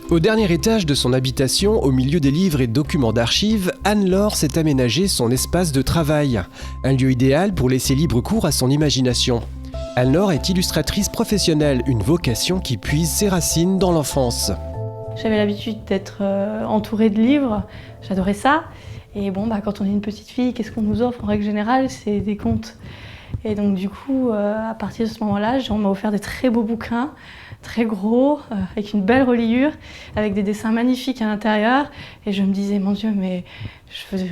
Au dernier étage de son habitation, au milieu des livres et documents d'archives, Anne-Laure s'est aménagé son espace de travail. Un lieu idéal pour laisser libre cours à son imagination. Anne-Laure est illustratrice professionnelle, une vocation qui puise ses racines dans l'enfance. J'avais l'habitude d'être entourée de livres, j'adorais ça. Et quand on est une petite fille, qu'est-ce qu'on nous offre en règle générale? C'est des contes. Et donc du coup, à partir de ce moment-là, on m'a offert des très beaux bouquins, très gros, avec une belle reliure, avec des dessins magnifiques à l'intérieur. Et je me disais, mon Dieu, mais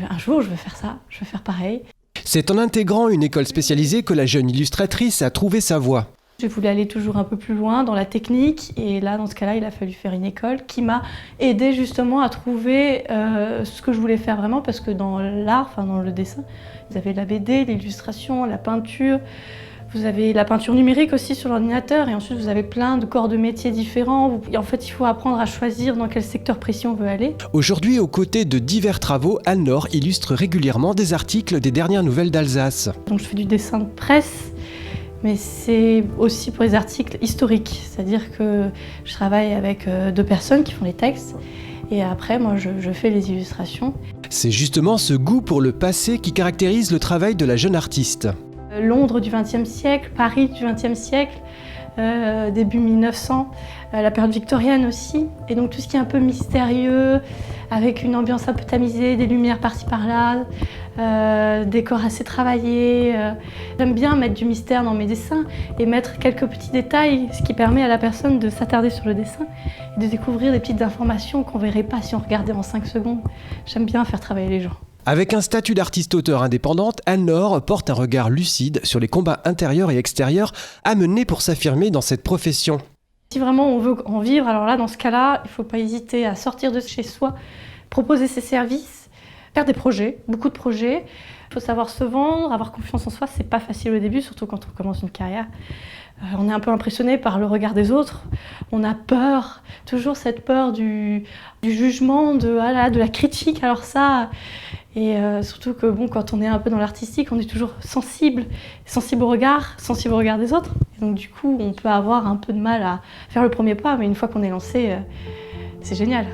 un jour je veux faire ça, je veux faire pareil. C'est en intégrant une école spécialisée que la jeune illustratrice a trouvé sa voie. Je voulais aller toujours un peu plus loin dans la technique et là, dans ce cas-là, il a fallu faire une école qui m'a aidée justement à trouver ce que je voulais faire vraiment, parce que dans l'art, dans le dessin, vous avez la BD, l'illustration, la peinture, vous avez la peinture numérique aussi sur l'ordinateur et ensuite vous avez plein de corps de métiers différents. Et en fait, il faut apprendre à choisir dans quel secteur précis on veut aller. Aujourd'hui, aux côtés de divers travaux, Anne-Laure illustre régulièrement des articles des dernières nouvelles d'Alsace. Donc je fais du dessin de presse. Mais c'est aussi pour les articles historiques, c'est-à-dire que je travaille avec 2 personnes qui font les textes et après moi je fais les illustrations. C'est justement ce goût pour le passé qui caractérise le travail de la jeune artiste. Londres du XXe siècle, Paris du XXe siècle, début 1900, la période victorienne aussi. Et donc tout ce qui est un peu mystérieux, avec une ambiance un peu tamisée, des lumières par-ci par-là, décors assez travaillés. J'aime bien mettre du mystère dans mes dessins et mettre quelques petits détails, ce qui permet à la personne de s'attarder sur le dessin et de découvrir des petites informations qu'on ne verrait pas si on regardait en 5 secondes. J'aime bien faire travailler les gens. Avec un statut d'artiste-auteur indépendante, Anne-Laure porte un regard lucide sur les combats intérieurs et extérieurs à mener pour s'affirmer dans cette profession. Si vraiment on veut en vivre, alors là, dans ce cas-là, il ne faut pas hésiter à sortir de chez soi, proposer ses services, faire des projets, beaucoup de projets. Il faut savoir se vendre, avoir confiance en soi, c'est pas facile au début, surtout quand on commence une carrière. On est un peu impressionné par le regard des autres. On a peur, toujours cette peur du jugement, de la critique. Alors ça, et surtout que quand on est un peu dans l'artistique, on est toujours sensible au regard des autres. Et donc du coup, on peut avoir un peu de mal à faire le premier pas, mais une fois qu'on est lancé, c'est génial.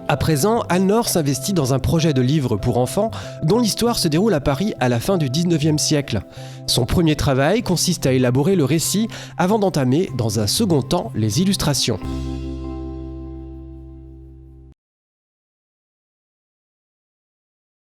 À présent, Anne-Laure s'investit dans un projet de livre pour enfants dont l'histoire se déroule à Paris à la fin du 19e siècle. Son premier travail consiste à élaborer le récit avant d'entamer, dans un second temps, les illustrations.